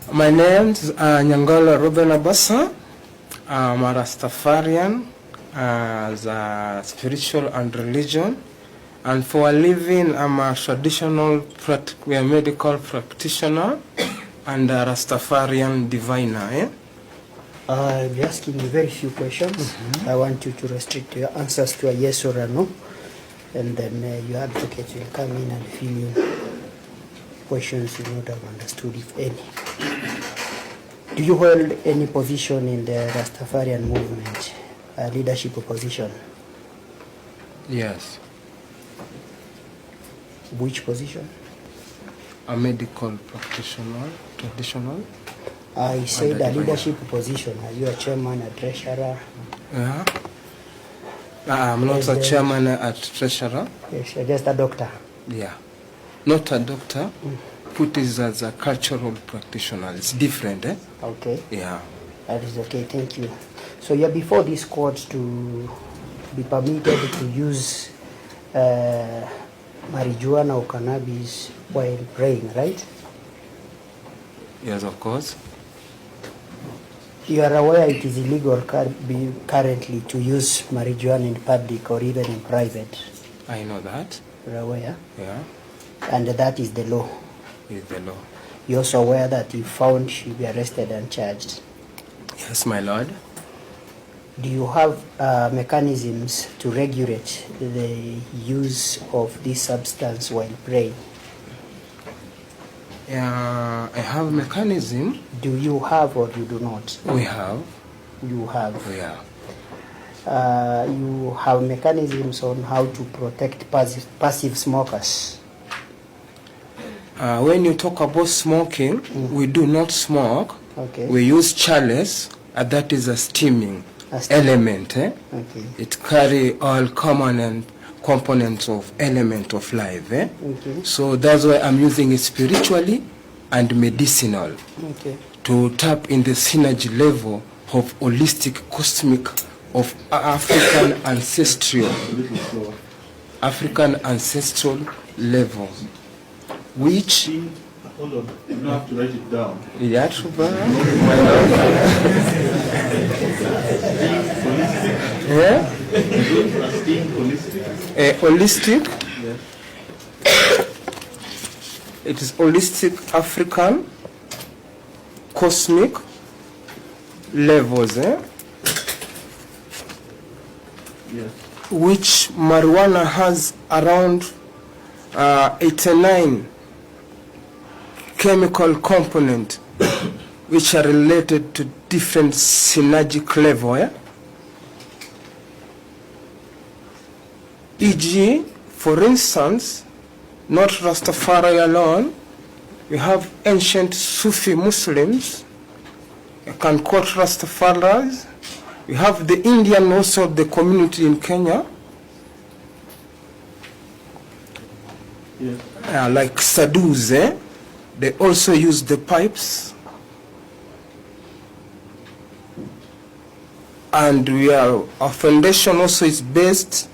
My name is Nyangolo Ruben Abassa. I'm a Rastafarian as a spiritual and religion. And for a living, I'm a traditional medical practitioner and a Rastafarian diviner. I'll be asking you very few questions. I want you to restrict your answers to a yes or a no. And then your advocate will come in and fill in questions you would have understood, if any. Do you hold any position in the Rastafarian movement, a leadership position? Yes. Which position? A medical practitioner, traditional. I said a leadership position. Are you a chairman, a treasurer? Yeah. I'm not a chairman, a treasurer. Yes, you're just a doctor. Yeah. Not a doctor. Put it as a cultural practitioner. It's different, eh? Okay. Yeah. That is okay, thank you. So you're before this court to be permitted to use marijuana or cannabis while praying, right? Yes, of course. You are aware it is illegal currently to use marijuana in public or even in private? I know that. You're aware? Yeah. And that is the law? Is the law. You're also aware that if found, she'll be arrested and charged? Yes, my lord. Do you have mechanisms to regulate the use of this substance while praying? I have a mechanism. Do you have or you do not? We have. You have. Yeah. You have mechanisms on how to protect passive smokers. When you talk about smoking, we do not smoke. Okay. We use chalice, and that is a steaming element. Eh? Okay. It carry all common components of element of life. Eh? Okay. So that's why I'm using it spiritually and medicinal. Okay. To tap in the synergy level of holistic cosmic of African ancestral level, which hold on, you don't have to write it down. Yeah, holistic. Yes. It is holistic African cosmic levels, Yes. which marijuana has around 89 chemical components which are related to different synergic level. E.g., for instance, not Rastafari alone, we have ancient Sufi Muslims. You can quote Rastafaris. We have the Indian also, the community in Kenya. Yes. Like Sadhus, they also use the pipes. And our foundation also is based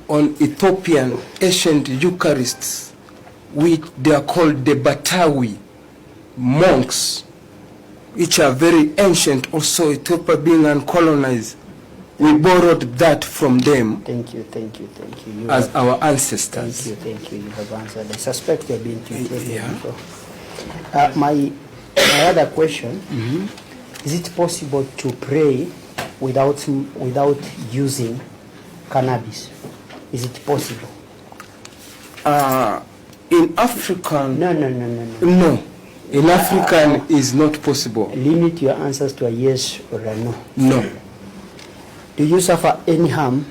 on Ethiopian ancient Eucharists, which they are called the Batawi monks, which are very ancient, also Ethiopia being uncolonized. We borrowed that from them. Thank you. As our ancestors. Thank you. You have answered. I suspect you have been to Ethiopia Yeah. before. My other question, is it possible to pray without using cannabis? Is it possible? In African... No. No. In African is not possible. Limit your answers to a yes or a no. No. Do you suffer any harm?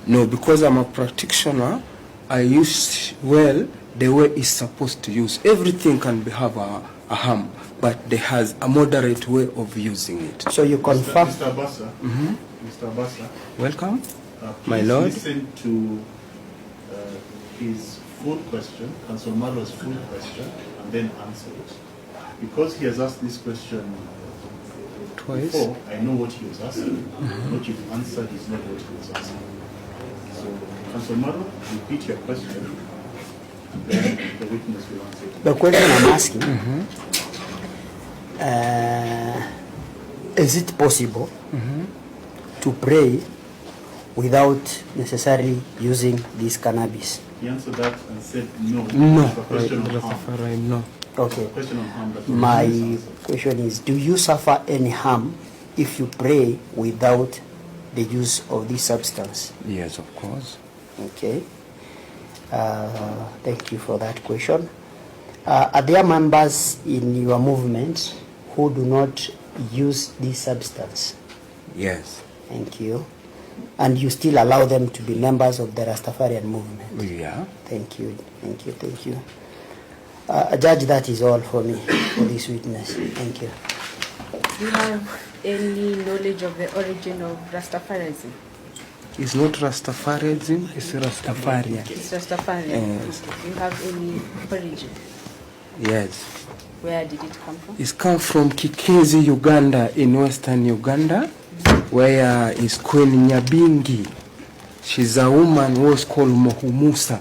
No, because I'm a practitioner, I use well the way it's supposed to use. Everything can have a harm, but there has a moderate way of using it. So you confirm? Mr. Abassa. Mr. Abassa. Welcome, my please lord. Listen to his full question, Council Maro's full question, and then answer it. Because he has asked this question Twice. before, I know what he was asking. What you've answered is not what he was asking. So, Council Maro, repeat your question, and then the witness will answer it. The question I'm asking, Is it possible to pray without necessarily using this cannabis? He answered that and said no. No. It's a question of harm. Rastafari, no. It's Okay. a question of harm that My answers. question is, do you suffer any harm if you pray without the use of this substance? Yes, of course. Okay. Thank you for that question. Are there members in your movement who do not use this substance? Yes. Thank you. And you still allow them to be members of the Rastafarian movement? Yeah. Thank you. Thank you. Thank you. Judge, that is all for me, for this witness. Thank you. Do you have any knowledge of the origin of Rastafarianism? It's not Rastafarianism, it's Rastafarian. It's Rastafarian. Yes. Okay. Do you have any origin? Yes. Where did it come from? It's come from Kikezi, Uganda, in western Uganda, where is Queen Nyabingi. She's a woman who was called Mohumusa.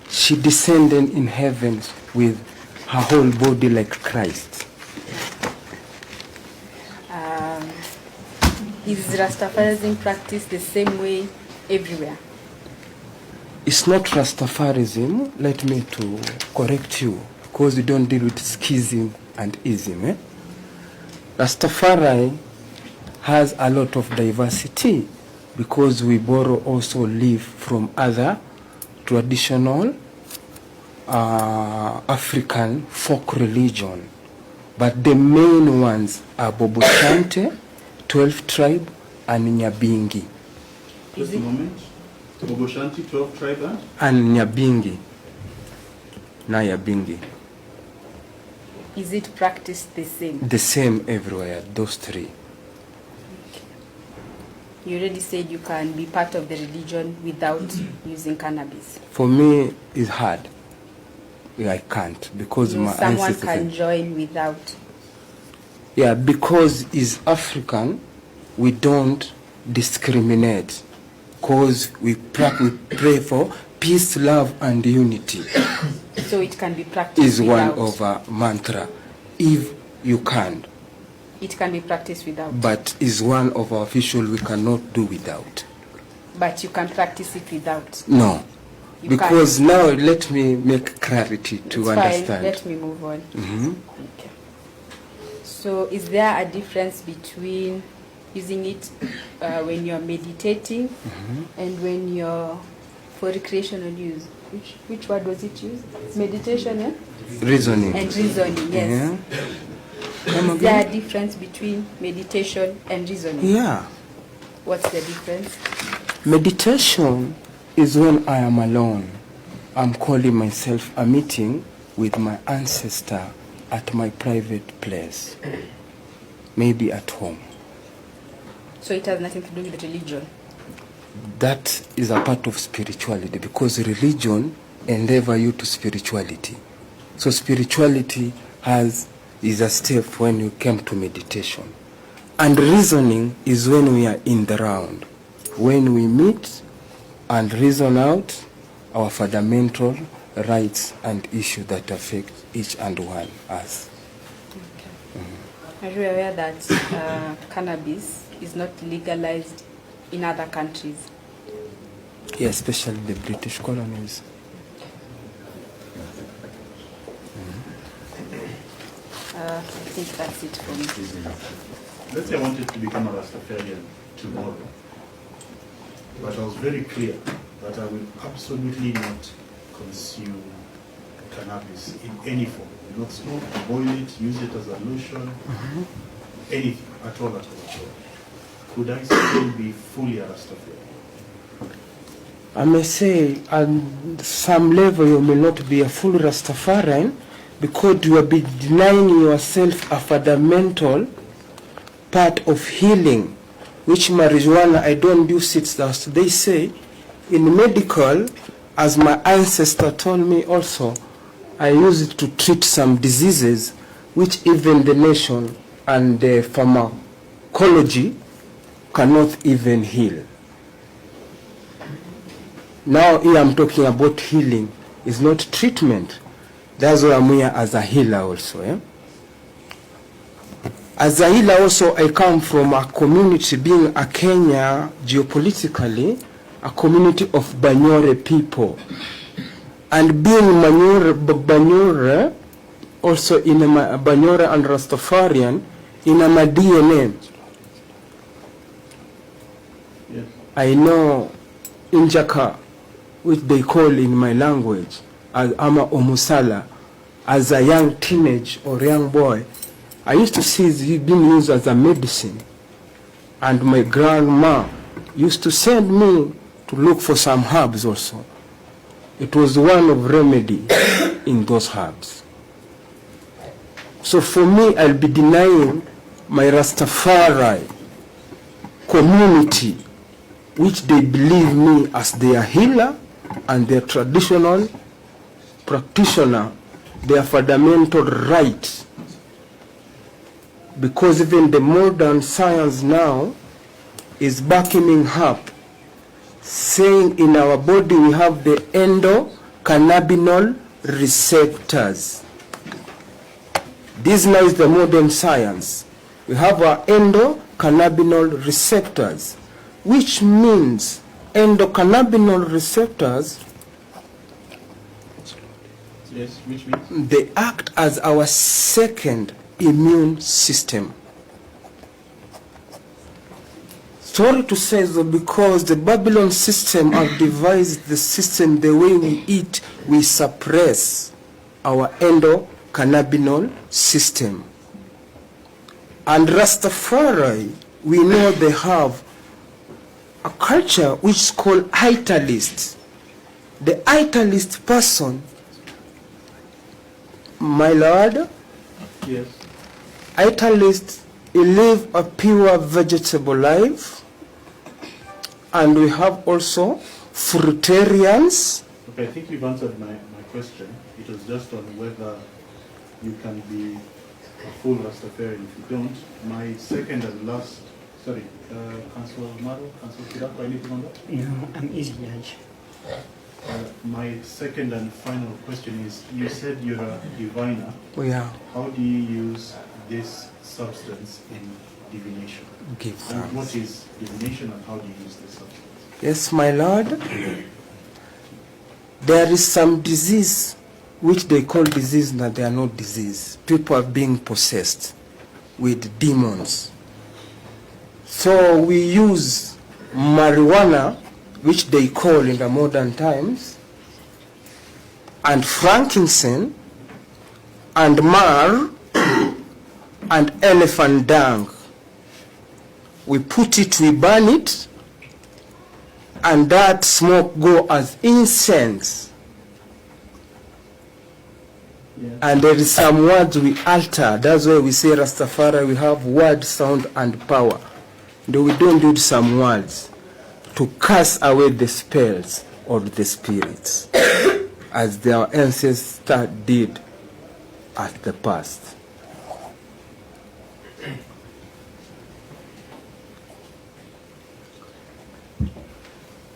She descended in heaven with her whole body like Christ. Is Rastafarianism practiced the same way everywhere? It's not Rastafarism, let me to correct you, because we don't deal with schism and ism. Rastafari has a lot of diversity because we borrow also live from other traditional African folk religion. But the main ones are Bobo Shante, 12 tribe, and Nyabingi. Just a moment. Bobo Shanti, 12 tribe And Nyabingi. Nyabingi. Is it practiced the same? The same everywhere, those three. You already said you can be part of the religion without using cannabis. For me, it's hard. I can't because my Someone ancestors. can join without. Yeah, because it's African, we don't discriminate. Because we pray for peace, love, and unity. So it can be practiced Is without. one of our mantra. If you can, It can be practiced without. but is one of our official we cannot do without. But you can practice it without. No, You because now let me make clarity to It's understand. fine. Let me move on. Mhm. Okay. So, is there a difference between using it when you're meditating and when you're for recreational use? Which word was it used? Meditation, yeah? Reasoning. And reasoning, yes. Yeah. Come Is there again? a difference between meditation and reasoning? Yeah. What's the difference? Meditation is when I am alone. I'm calling myself a meeting with my ancestor at my private place, maybe at home. So it has nothing to do with religion. That is a part of spirituality because religion endeavor you to spirituality. So spirituality is a step when you come to meditation. And reasoning is when we are in the round. When we meet and reason out our fundamental rights and issues that affect each and one us. Are you aware that cannabis is not legalized in other countries? Yeah, especially the British colonies. I think that's it for me. Let's say I wanted to become a Rastafarian tomorrow, but I was very clear that I will absolutely not consume cannabis in any form. Will not smoke, boil it, use it as a lotion, anything at all. Could I still be fully a Rastafarian? I may say at some level you may not be a full Rastafarian because you will be denying yourself a fundamental part of healing, which marijuana, I don't use it as they say. In medical, as my ancestor told me also, I use it to treat some diseases which even the nation and the pharmacology cannot even heal. Now here I'm talking about healing. It's not treatment. That's why I'm here as a healer also. As a healer also, I come from a community, being a Kenya geopolitically, a community of Banyore people. And being Banyore, also in a Banyore and Rastafarian, in my DNA, Yes. I know Injaka, which they call in my language, as Ama Omusala, as a young teenage or young boy. I used to see it being used as a medicine. And my grandma used to send me to look for some herbs also. It was one of remedy in those herbs. So for me, I'll be denying my Rastafari community, which they believe me as their healer and their traditional practitioner, their fundamental right. Because even the modern science now is backing up, saying in our body we have the endocannabinol receptors. This now is the modern science. We have our endocannabinol receptors, which means endocannabinol receptors, Yes, which means? they act as our second immune system. Sorry to say so, because the Babylon system have devised the system, the way we eat, we suppress our endocannabinol system. And Rastafari, we know they have a culture which is called italist. The italist person, my lord, Yes. italist, he live a pure vegetable life, and we have also fruitarians. Okay, I think you've answered my question. It was just on whether you can be a full Rastafarian. If you don't, my second and last, sorry, Councillor Maro, Councillor Kirako, anything on that? No, I'm easy, Judge. My second and final question is, you said you're a diviner. Yeah, How do you use this substance in divination? give And thanks. what is divination and how do you use this substance? Yes, my lord. There is some disease which they call disease, but they are not disease. People are being possessed with demons. So we use marijuana, which they call in the modern times, and frankincense, and myrrh, and elephant dung. We put it, we burn it, and that smoke go as incense. Yeah. And there is some words we alter. That's why we say Rastafari, we have word, sound, and power. Though we don't do some words to cast away the spells or the spirits, as their ancestors did at the past.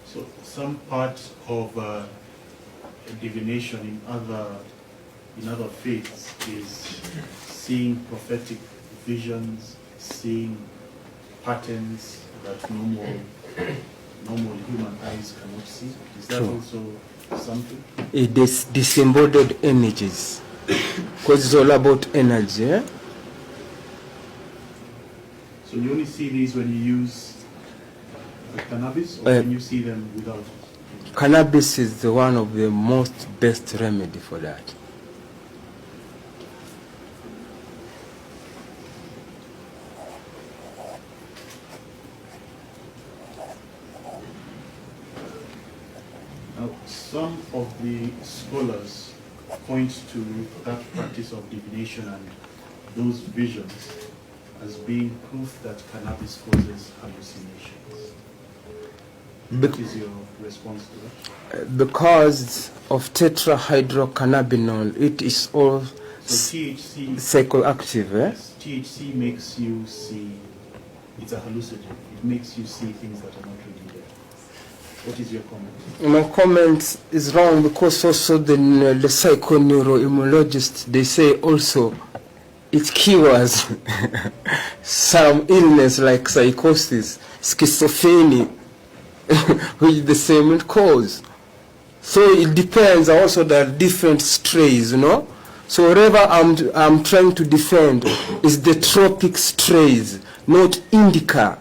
So some part of divination in other faiths is seeing prophetic visions, seeing patterns that normal human eyes cannot see. Is that True. also something? It is disembodied energies, because it's all about energy. Eh? So you only see these when you use cannabis, or can you see them without it? Cannabis is the one of the most best remedy for that. Now, some of the scholars point to that practice of divination and those visions as being proof that cannabis causes hallucinations. What is your response to that? Because of tetrahydrocannabinol, it is all So THC, psychoactive. Eh? yes, THC makes you see, it's a hallucinogen. It makes you see things that are not really there. What is your comment? My comment is wrong, because also the psychoneuroimmunologists, they say also it cures some illness like psychosis, schizophrenia, which is the same cause. So it depends also the different strains, you know. So whatever I'm trying to defend is the tropic strains, not indica,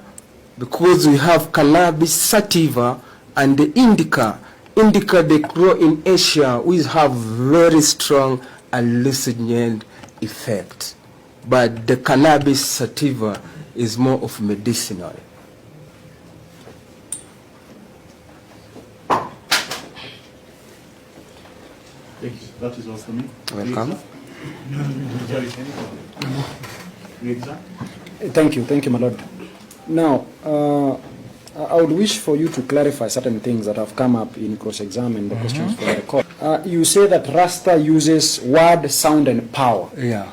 because we have cannabis sativa and the indica. Indica, they grow in Asia, which have very strong hallucinogenic effect. But the cannabis sativa is more of medicinal. Thank you. That is all for me. Welcome. Thank you, my lord. Now, I would wish for you to clarify certain things that have come up in cross-exam and the questions for the court. You say that Rasta uses word, sound, and power. Yeah.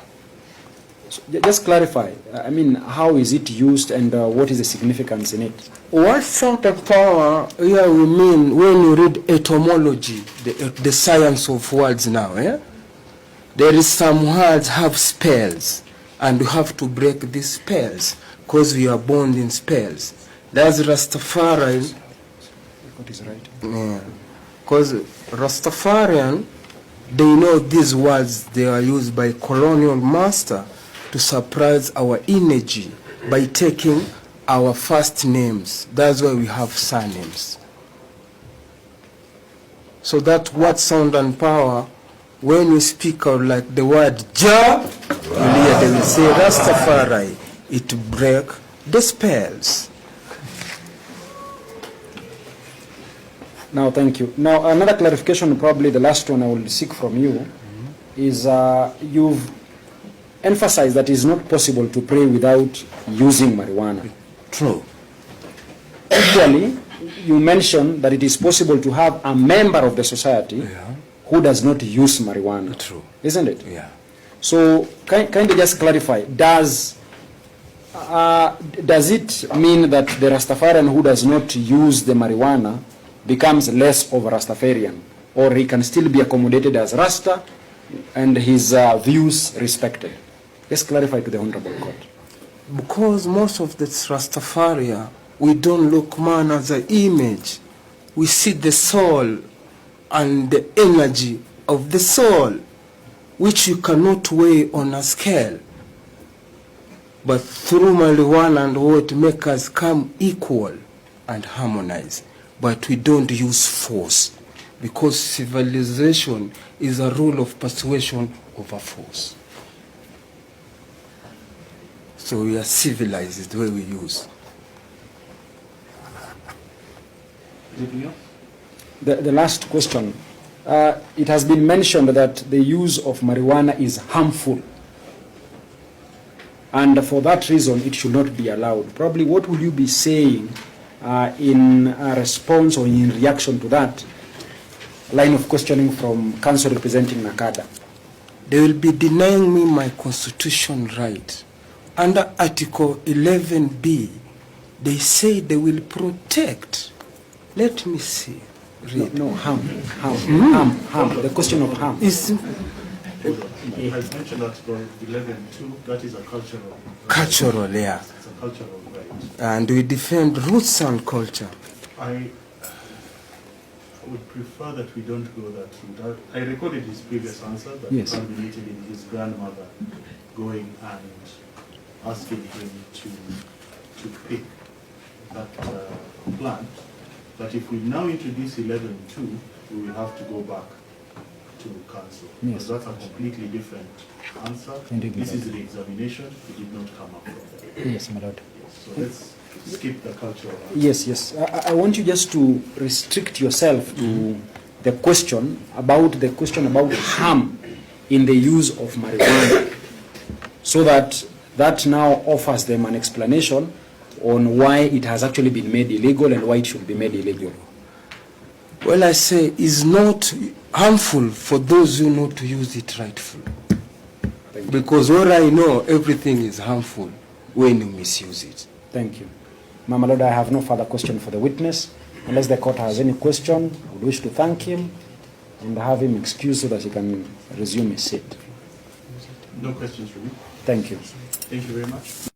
So, just clarify. I mean, how is it used, and what is the significance in it? What sort of power here we mean when you read etymology, the science of words now, there is some words have spells, and you have to break these spells, because we are born in spells. That's Rastafarian. What is right? Yeah. Because Rastafarian, they know these words, they are used by colonial master to suppress our energy by taking our first names. That's why we have surnames. So that word, sound, and power, when we speak out like the word Jah, they will say Rastafari. It break the spells. Now, thank you. Now, another clarification, probably the last one I will seek from you, is you've emphasized that it's not possible to pray without using marijuana. True. Actually, you mentioned that it is possible to have a member of the society who does not use marijuana. True. Isn't it? Yeah. So, can you just clarify, does it mean that the Rastafarian who does not use the marijuana becomes less of a Rastafarian, or he can still be accommodated as Rasta and his views respected? Let's clarify to the Honorable Court. Because most of the Rastafari, we don't look man as an image. We see the soul and the energy of the soul, which you cannot weigh on a scale. But through marijuana and what make us come equal and harmonize. But we don't use force, because civilization is a rule of persuasion over force. So we are civilized is the way we use. The last question. It has been mentioned that the use of marijuana is harmful, and for that reason it should not be allowed. Probably what would you be saying in a response or in reaction to that line of questioning from counsel representing Nakada? They will be denying me my constitutional right. Under Article 11B, they say they will protect. Let me see. Read. No, harm. The question of harm. He has mentioned Article 11.2, that is a cultural. Cultural, yeah. It's a cultural right. And we defend roots and culture. I would prefer that we don't go that route. I recorded his previous answer that Yes. culminated in his grandmother going and asking him to pick that plant. But if we now introduce 11.2, we will have to go back to council. Yes. Because that's a completely different answer. Indeed, This my is the examination. It did not come up from there. Yes, my lord. So let's skip the cultural answer. Yes. I want you just to restrict yourself to the question about harm in the use of marijuana, so that now offers them an explanation on why it has actually been made illegal and why it should be made illegal. Well, I say it's not harmful for those who know to use it rightfully. Because what I know, everything is harmful when you misuse it. Thank you. Mama Lord, I have no further question for the witness. Unless the court has any question, I would wish to thank him and have him excused so that he can resume his seat. No questions from me. Thank you. Thank you very much.